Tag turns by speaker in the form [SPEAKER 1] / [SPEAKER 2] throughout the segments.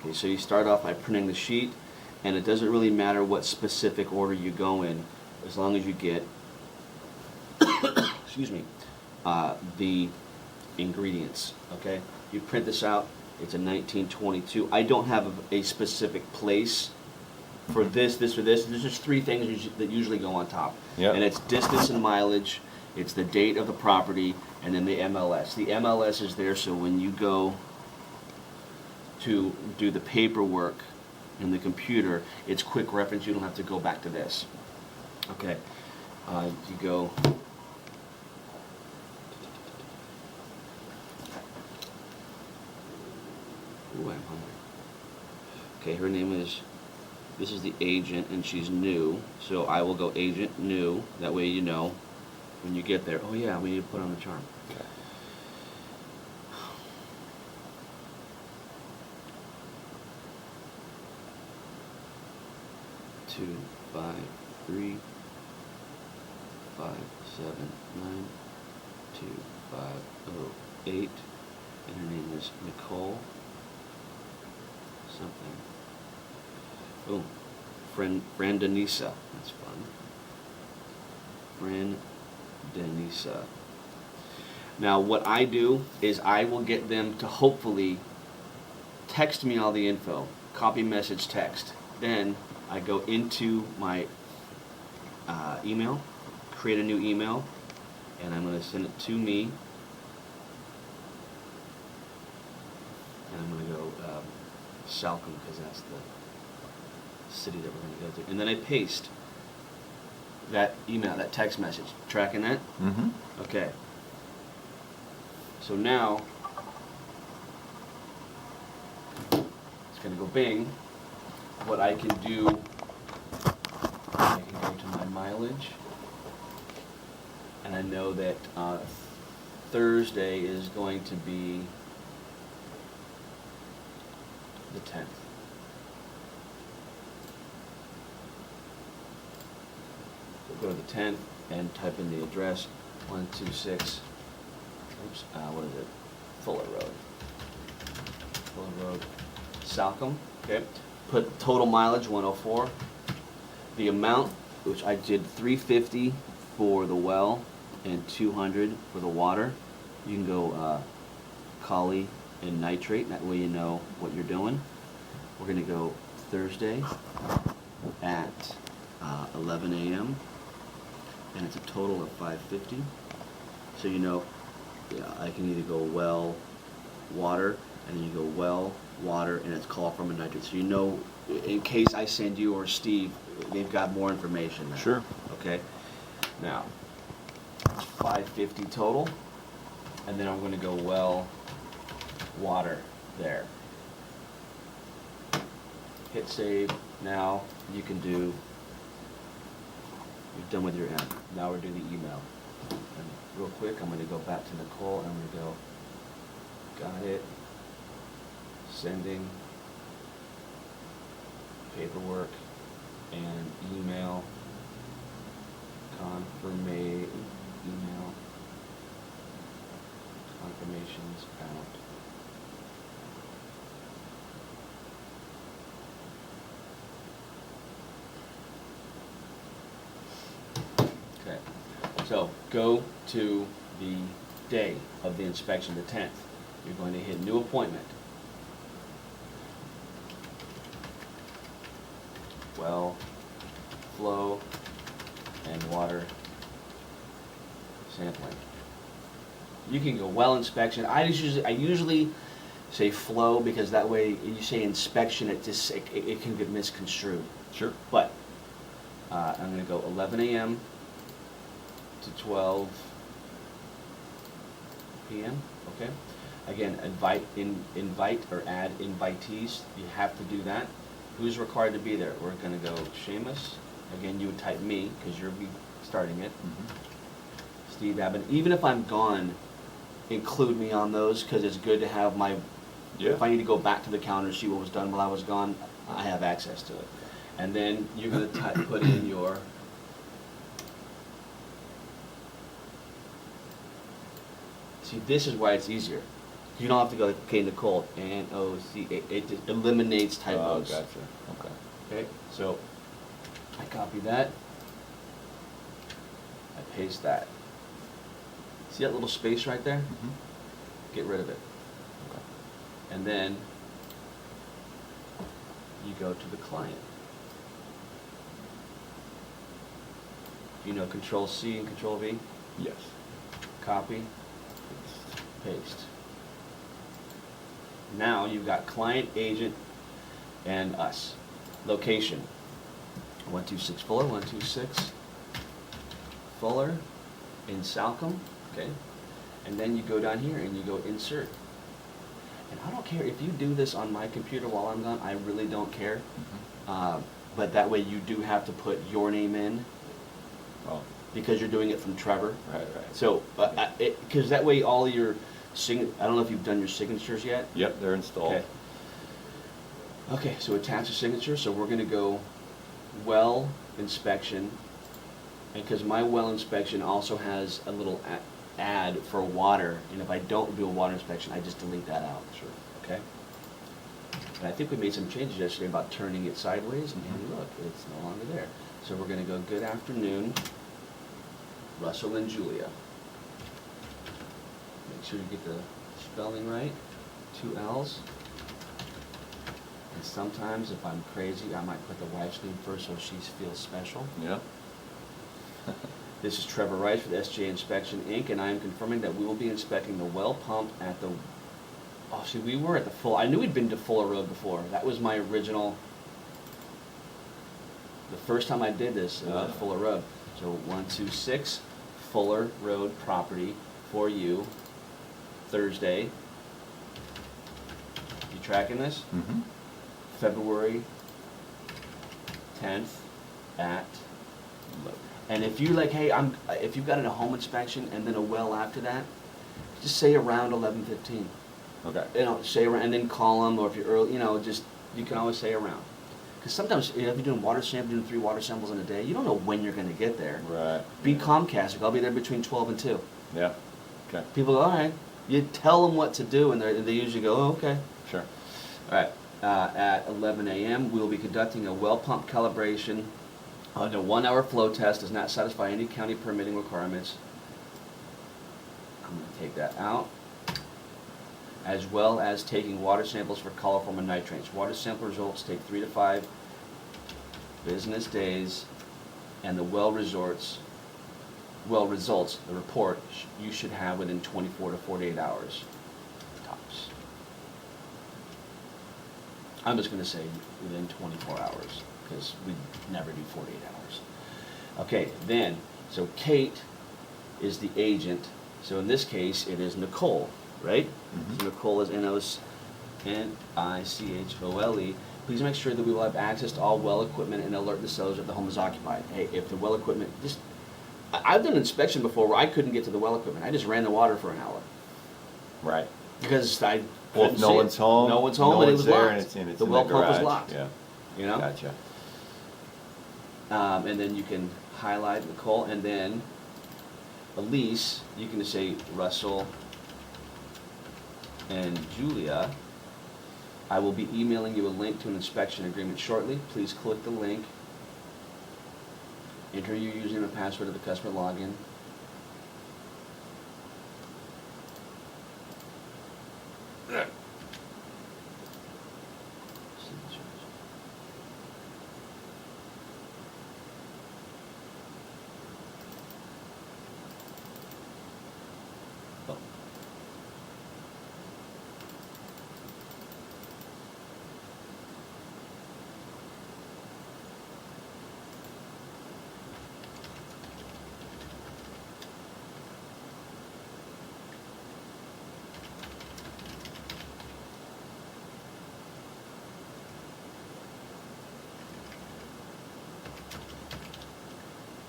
[SPEAKER 1] Okay, so you start off by printing the sheet, and it doesn't really matter what specific order you go in, as long as you get, excuse me, the ingredients, okay? You print this out, it's a 1922. I don't have a specific place for this, or this. There's just three things that usually go on top.
[SPEAKER 2] Yep.
[SPEAKER 1] And it's distance and mileage, it's the date of the property, and then the MLS. The MLS is there so when you go to do the paperwork in the computer, it's quick reference, you don't have to go back to this. Okay, you go, ooh, I'm hungry. Okay, her name is, this is the agent, and she's new, so I will go agent new, that way you know when you get there, oh yeah, we need to put on the charm.
[SPEAKER 2] Okay.
[SPEAKER 1] Two, 5, 3, 5, 7, 9, 2, 5, 0, 8, and her name is Nicole something. Oh, Frandanisa. That's fun. Frandanisa. Now, what I do is I will get them to hopefully text me all the info, copy message text. Then I go into my email, create a new email, and I'm going to send it to me. And I'm going to go Salcombe, because that's the city that we're going to go to. And then I paste that email, that text message. Tracking that?
[SPEAKER 2] Mm-hmm.
[SPEAKER 1] Okay. So now, it's going to go bing. What I can do, I can go to my mileage, and I know that Thursday is going to be the 10th. So go to the 10th and type in the address, 126, oops, what is it? Fuller Road. Fuller Road, Salcombe, okay. Put total mileage, 104. The amount, which I did 350 for the well and 200 for the water. You can go Kali and nitrate, that way you know what you're doing. We're going to go Thursday at 11 a.m. and it's a total of 550. So you know, yeah, I can either go well, water, and then you go well, water, and it's chloroform and nitrate. So you know, in case I send you or Steve, they've got more information now.
[SPEAKER 2] Sure.
[SPEAKER 1] Okay. Now, it's 550 total, and then I'm going to go well, water there. Hit save. Now you can do. You're done with your end. Now we're doing the email. And real quick, I'm going to go back to Nicole, and I'm going to go. Got it. Sending paperwork and email email confirmations out. Okay, so go to the day of the inspection, the 10th. You're going to hit new appointment. Well, flow, and water sampling. You can go well inspection. I usually say flow, because that way you say inspection, it can get misconstrued.
[SPEAKER 2] Sure.
[SPEAKER 1] But I'm going to go 11 a.m. to 12 p.m. Okay. Again, invite or add invitees. You have to do that. Who's required to be there? We're going to go Shamus. Again, you would type me, because you'll be starting it. Mm-hmm. Steve Abbott. Even if I'm gone, include me on those, because it's good to have my... Yeah. If I need to go back to the counter and see what was done while I was gone, I have access to it. And then you're going to put in your... See, this is why it's easier. You don't have to go, okay, Nicole, N-O-C-A, it just eliminates
[SPEAKER 2] Oh,
[SPEAKER 1] typos.
[SPEAKER 2] gotcha, okay.
[SPEAKER 1] Okay, so I copy that. I paste that. See that little space right there?
[SPEAKER 2] Mm-hmm.
[SPEAKER 1] Get rid of it.
[SPEAKER 2] Okay.
[SPEAKER 1] And then you go to the client. You know Control C and Control V?
[SPEAKER 2] Yes.
[SPEAKER 1] Copy, paste. Now you've got client, agent, and us. Location. 126 Fuller, 126 Fuller in Salcombe, okay? And then you go down here and you go insert. And I don't care if you do this on my computer while I'm gone, I really don't care.
[SPEAKER 2] Mm-hmm.
[SPEAKER 1] But that way you do have to put your name in
[SPEAKER 2] Oh,
[SPEAKER 1] because you're doing it from Trevor.
[SPEAKER 2] right.
[SPEAKER 1] So, because that way all your I don't know if you've done your signatures yet.
[SPEAKER 2] Yep, they're installed.
[SPEAKER 1] Okay. Okay, so attach a signature, so we're gonna go well inspection, and because my well inspection also has a little ad for water, and if I don't do a water inspection, I just delete that out.
[SPEAKER 2] Sure.
[SPEAKER 1] Okay? And I think we made some changes yesterday about turning it sideways, and look, it's no longer there. So we're gonna go, good afternoon, Russell and Julia. Make sure you get the spelling right, 2 L's. And sometimes, if I'm crazy, I might put the wife's name first so she feels special.
[SPEAKER 2] Yeah.
[SPEAKER 1] This is Trevor Rice with SJ Inspection, Inc., and I am confirming that we will be inspecting the well pump at the... Oh, see, we were at the Fuller... I knew we'd been to Fuller Road before. That was my original... The first time I did this, it was Fuller Road. So 126 Fuller Road property for you, Thursday. You tracking this?
[SPEAKER 2] Mm-hmm.
[SPEAKER 1] February 10th at... And if you like, hey, if you've got a home inspection and then a well after that, just say around 11:15.
[SPEAKER 2] Okay.
[SPEAKER 1] You know, say around, and then call them, or if you're early, you know, just, you can always say around. Because sometimes, you know, if you're doing water samples, doing 3 water samples in a day, you don't know when you're going to get there.
[SPEAKER 2] Right.
[SPEAKER 1] Be Comcast, like, I'll be there between 12 and 2.
[SPEAKER 2] Yeah. Okay.
[SPEAKER 1] People go, all right. You tell them what to do, and they usually go, oh, okay.
[SPEAKER 2] Sure.
[SPEAKER 1] All right. At 11 a.m., we will be conducting a well pump calibration. The 1-hour flow test does not satisfy any county permitting requirements. I'm going to take that out. As well as taking water samples for coliform and nitrates. Water sample results take 3 to 5 business days, and the well results, the report, you should have within 24 to 48 hours, tops. I'm just going to say within 24 hours, because we never do 48 hours. Okay, then, so Kate is the agent. So in this case, it is Nicole, right?
[SPEAKER 2] Mm-hmm.
[SPEAKER 1] So Nicole is N-I-C-H-O-L-E. Please make sure that we will have access to all well equipment and alert the sellers if the home is occupied. Hey, if the well equipment, I've done an inspection before where I couldn't get to the well equipment. I just ran the water for an hour.
[SPEAKER 2] Right.
[SPEAKER 1] Because I
[SPEAKER 2] Well,
[SPEAKER 1] couldn't
[SPEAKER 2] if no
[SPEAKER 1] see
[SPEAKER 2] one's
[SPEAKER 1] it.
[SPEAKER 2] home,
[SPEAKER 1] No one's home, and it was
[SPEAKER 2] there,
[SPEAKER 1] locked.
[SPEAKER 2] and it's
[SPEAKER 1] The well pump was
[SPEAKER 2] garage.
[SPEAKER 1] locked.
[SPEAKER 2] Yeah.
[SPEAKER 1] You know?
[SPEAKER 2] Gotcha.
[SPEAKER 1] And then you can highlight Nicole, and then Elise, you can just say Russell and Julia. I will be emailing you a link to an inspection agreement shortly. Please click the link. Enter your username and password of the customer login. Signatures. Oh.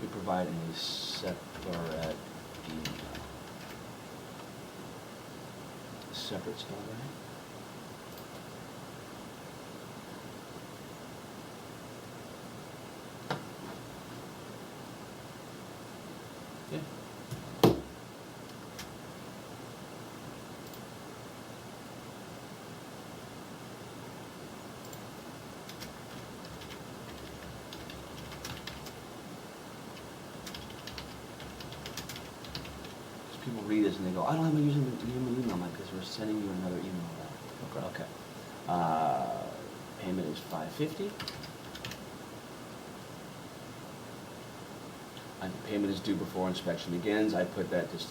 [SPEAKER 1] We provide a separate email. Separate spell, right? Yeah. people read this and they go, I don't have my email, Mike, because we're sending you another email back.
[SPEAKER 2] Okay.
[SPEAKER 1] Payment is $550. And payment is due before inspection begins. I put that just,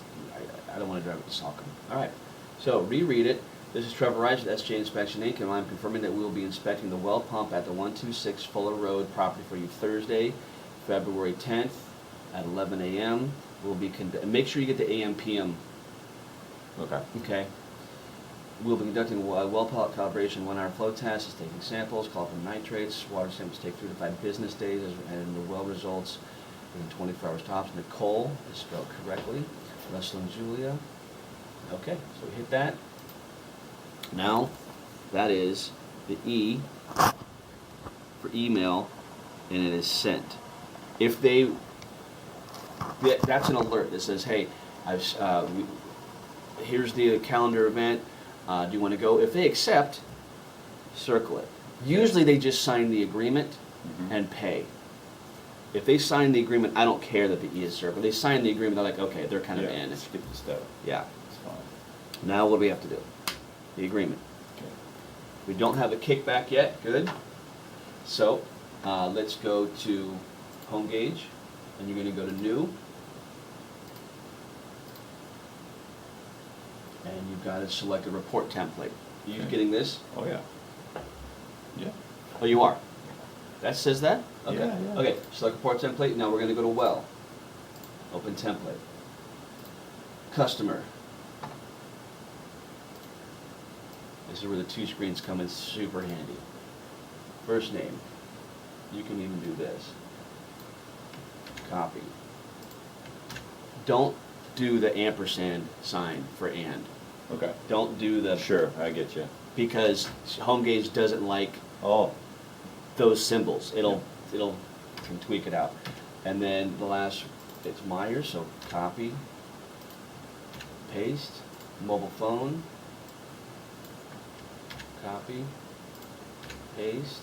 [SPEAKER 1] I don't want to drive it to Salcombe. All right, so reread it. This is Trevor Rice with SJ Inspection Inc., and I'm confirming that we will be inspecting the well pump at the 126 Fuller Road property for you Thursday, February 10th at 11 a.m. We'll be make sure you get the AM PM.
[SPEAKER 2] Okay.
[SPEAKER 1] Okay. We'll be conducting a well pallet calibration 1-hour flow test, is taking samples, call for nitrates. Water samples take 3 to 5 business days, and the well results within 24 hours tops. Nicole is spelled correctly. Russell and Julia. Okay, so we hit that. Now, that is the E for email, and it is sent. If they, that's an alert that says, hey, here's the calendar event. Do you want to go? If they accept, circle it. Usually they just sign the agreement and pay. If they sign the agreement, I don't care that the E is circled. They sign the agreement, they're like, okay, they're kind of in.
[SPEAKER 2] Skip the step.
[SPEAKER 1] Yeah.
[SPEAKER 2] It's fine.
[SPEAKER 1] Now what do we have to do? The agreement.
[SPEAKER 2] Okay.
[SPEAKER 1] We don't have a kickback yet. Good. So let's go to home gauge, and you're going to go to new. And you've got to select a report template. Are you getting this?
[SPEAKER 2] Oh, yeah. Yeah.
[SPEAKER 1] Oh, you are? That says that? Okay.
[SPEAKER 2] Yeah, yeah.
[SPEAKER 1] Okay, select report template. Now we're going to go to well. Open template. Customer. This is where the 2 screens come in super handy. First name. You can even do this. Copy. Don't do the ampersand sign for and.
[SPEAKER 2] Okay.
[SPEAKER 1] Don't do the...
[SPEAKER 2] Sure, I get you.
[SPEAKER 1] Because home gauge doesn't like
[SPEAKER 2] Oh.
[SPEAKER 1] those symbols. It'll can tweak it out. And then the last, it's Myers, so copy, paste, mobile phone, copy, paste,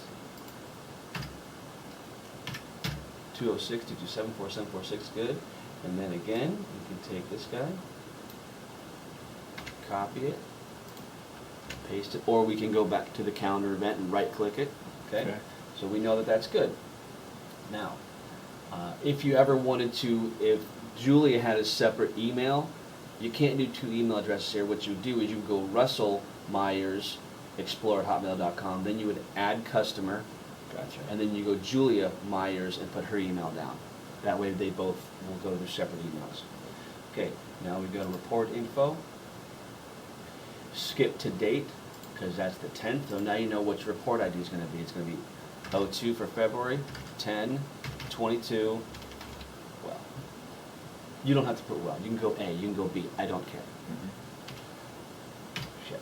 [SPEAKER 1] 206-227-4746, good. And then again, you can take this guy, copy it, paste it, or we can go back to the calendar event and right-click it, okay? So we know that that's good. Now, if you ever wanted to, if Julia had a separate email, you can't do 2 email addresses here. What you do is you go Russell Myers Explorer@hotmail.com, then you would add customer,
[SPEAKER 2] Gotcha.
[SPEAKER 1] and then you go Julia Myers and put her email down. That way they both will go to their separate emails. Okay, now we go to report info. Skip to date, because that's the 10th. So now you know what your report ID is going to be. It's going to be 02 for February, 10, 22, well. You don't have to put well. You can go A, you can go B. I don't care. Shit.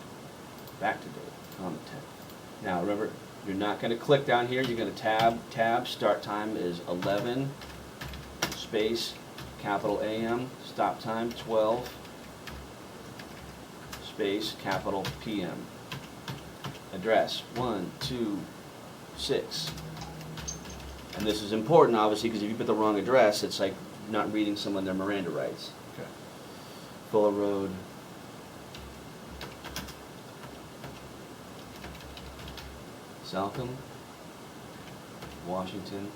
[SPEAKER 1] Back to date on the 10th. Now remember, you're not going to click down here. You're going to tab. Start time is 11, space, capital AM. Stop time 12, space, capital PM. Address 126. And this is important, obviously, because if you put the wrong address, it's like not reading someone their Miranda rights.
[SPEAKER 2] Okay.
[SPEAKER 1] Fuller Road. Salcombe, Washington,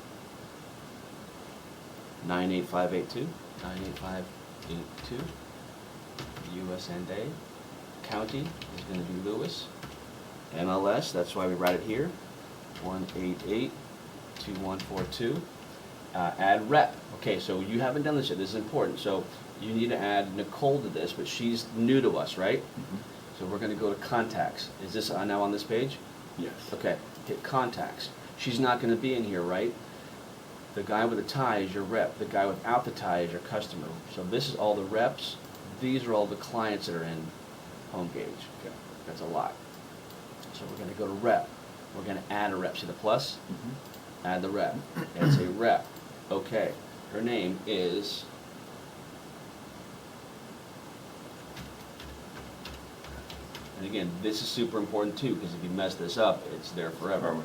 [SPEAKER 1] 98582, 98582, USNA, county is going to be Lewis, MLS, that's why we write it here, 1882142, add rep. Okay, so you haven't done this yet, this is important, so you need to add Nicole to this, but she's new to us, right? So we're going to go to contacts. Is this now on this page?
[SPEAKER 2] Yes.
[SPEAKER 1] Okay, hit contacts. She's not going to be in here, right? The guy with the tie is your rep. The guy without the tie is your customer. So this is all the reps. These are all the clients that are in home gauge. Okay, that's a lot. So we're going to go to rep. We're going to add a rep. See the plus? Add the rep. It's a rep. Okay, her name is... And again, this is super important too, because if you mess this up, it's there forever.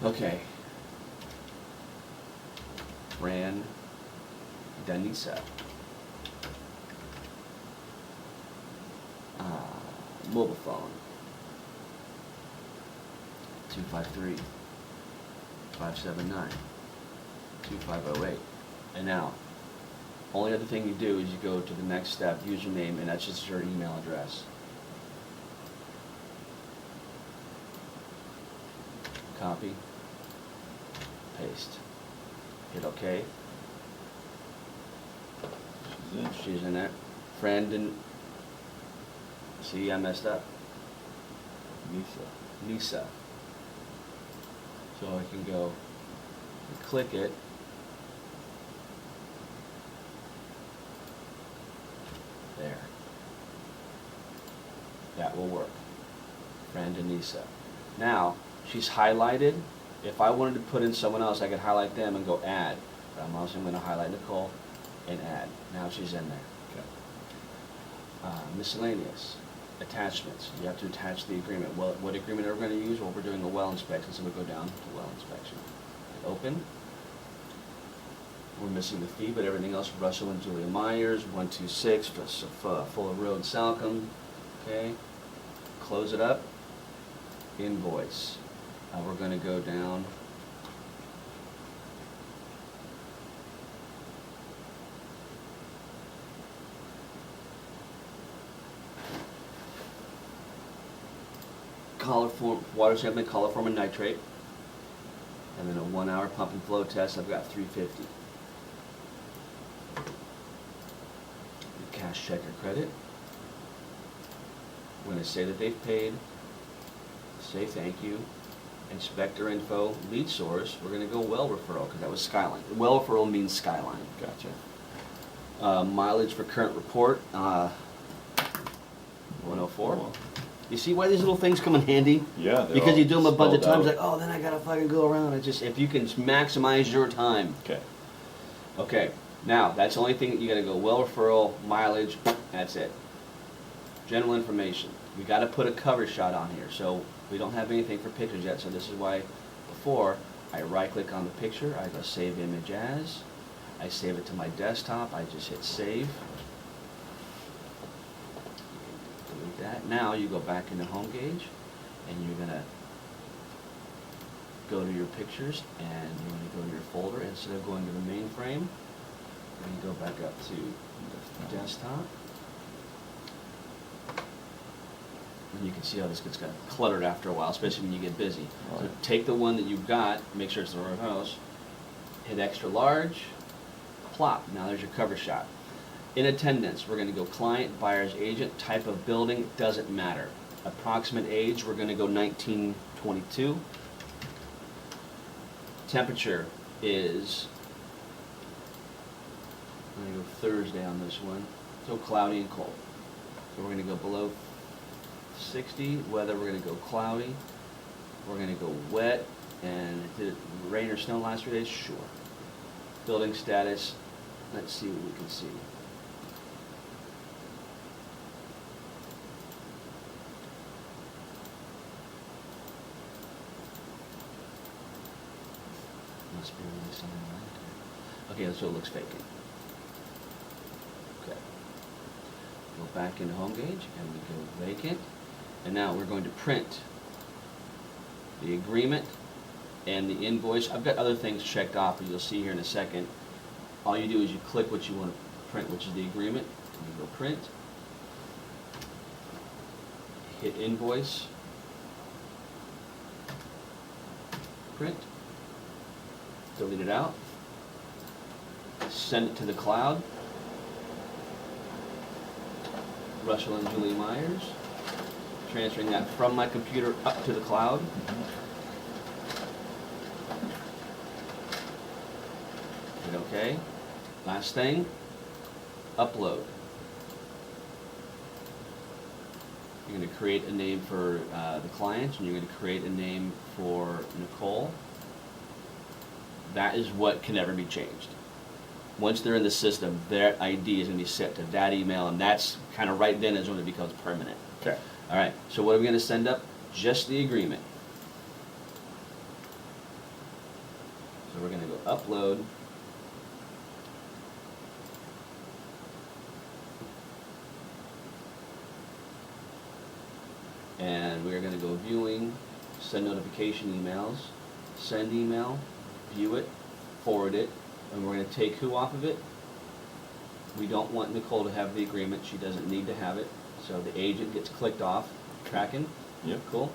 [SPEAKER 1] Okay. Fran Danisa. Mobile phone. 253-579-2508. And now, only other thing you do is you go to the next step, username, and that's just your email address. Copy, paste, hit OK.
[SPEAKER 2] She's in.
[SPEAKER 1] She's in there. Friend and, see, I messed up. Nisa. So I can go and click it. There. That will work. Friend Anissa. Now, she's highlighted. If I wanted to put in someone else, I could highlight them and go add. But I'm also going to highlight Nicole and add. Now she's in there.
[SPEAKER 2] Okay.
[SPEAKER 1] Miscellaneous. Attachments. You have to attach the agreement. Well, what agreement are we going to use? Well, we're doing a well inspection, so we go down to well inspection. Hit open. We're missing the fee, but everything else, Russell and Julia Myers, 126, Fuller Road, Salcombe. Okay. Close it up. Invoice. We're going to go down. Water sampling, coliform and nitrate, and then a 1 hour pump and flow test. I've got $350. Cash, check, or credit. We're going to say that they've paid. Say thank you. Inspector info, lead source. We're going to go well referral because that was Skyline. Well referral means Skyline.
[SPEAKER 2] Gotcha.
[SPEAKER 1] Mileage for current report, 104. You see why these little things come in handy?
[SPEAKER 2] Yeah. they're
[SPEAKER 1] Because
[SPEAKER 2] all
[SPEAKER 1] you do them a bunch of
[SPEAKER 2] spelled
[SPEAKER 1] times,
[SPEAKER 2] out.
[SPEAKER 1] like, oh, then I gotta fucking go around. If you can maximize your time.
[SPEAKER 2] Okay.
[SPEAKER 1] Okay, now, that's the only thing that you gotta go, well referral, mileage, that's it. General information. We gotta put a cover shot on here, so we don't have anything for pictures yet, so this is why before, I right-click on the picture, I go save image as, I save it to my desktop, I just hit save. Delete that. Now you go back into home gauge, and you're gonna go to your pictures, and you're gonna go to your folder. Instead of going to the mainframe, you're gonna go back up to desktop. And you can see how this gets kind of cluttered after a while, especially when you get busy. So
[SPEAKER 2] Right.
[SPEAKER 1] take the one that you've got, make sure it's the right house, hit extra large, plop. Now there's your cover shot. In attendance, we're going to go client, buyer's agent, type of building, doesn't matter. Approximate age, we're going to go 1922. Temperature is, I'm going to go Thursday on this one, so cloudy and cold. So we're going to go below 60. Weather, we're going to go cloudy. We're going to go wet. And did it rain or snow last 3 days? Sure. Building status, let's see what we can see. Must be really something right there. Okay, so it looks vacant. Okay. Go back into home gauge and we go vacant. And now we're going to print the agreement and the invoice. I've got other things checked off, but you'll see here in a second. All you do is you click what you want to print, which is the agreement. And you go print. Hit invoice. Print. Delete it out. Send it to the cloud. Russell and Julie Myers. Transferring that from my computer up to the cloud. Hit OK. Last thing, upload. You're going to create a name for the client, and you're going to create a name for Nicole. That is what can never be changed. Once they're in the system, their ID is going to be set to that email, and that's kind of right then is when it becomes permanent.
[SPEAKER 2] Okay.
[SPEAKER 1] All right, so what are we going to send up? Just the agreement. So we're going to go upload. And we are gonna go viewing, send notification emails, send email, view it, forward it, and we're gonna take who off of it? We don't want Nicole to have the agreement, she doesn't need to have it, so the agent gets clicked off, tracking,
[SPEAKER 2] Yep.
[SPEAKER 1] cool?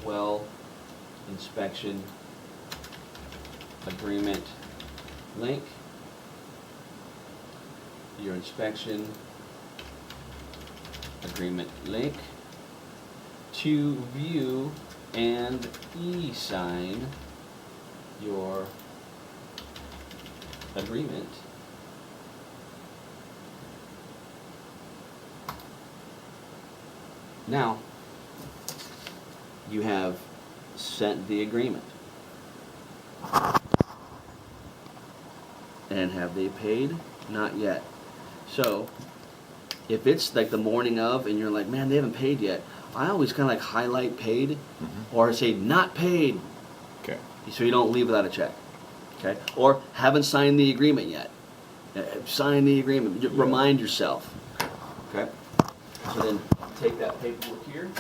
[SPEAKER 1] Well, inspection, agreement, link, your inspection, agreement link, to view and e-sign your agreement. Now, you have sent the agreement. And have they paid? Not yet. So, if it's like the morning of and you're like, man, they haven't paid yet, I always kind of like highlight paid or say not paid,
[SPEAKER 2] Okay.
[SPEAKER 1] so you don't leave without a check. Okay? Or haven't signed the agreement yet. Sign the agreement. Remind yourself. Okay? So then take that paperwork here.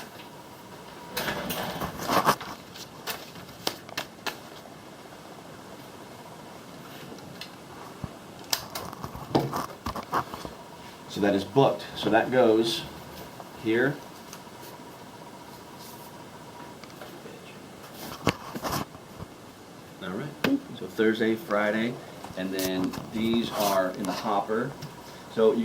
[SPEAKER 1] So that is booked. So that goes here. All right. So Thursday, Friday, and then these are in the hopper. So you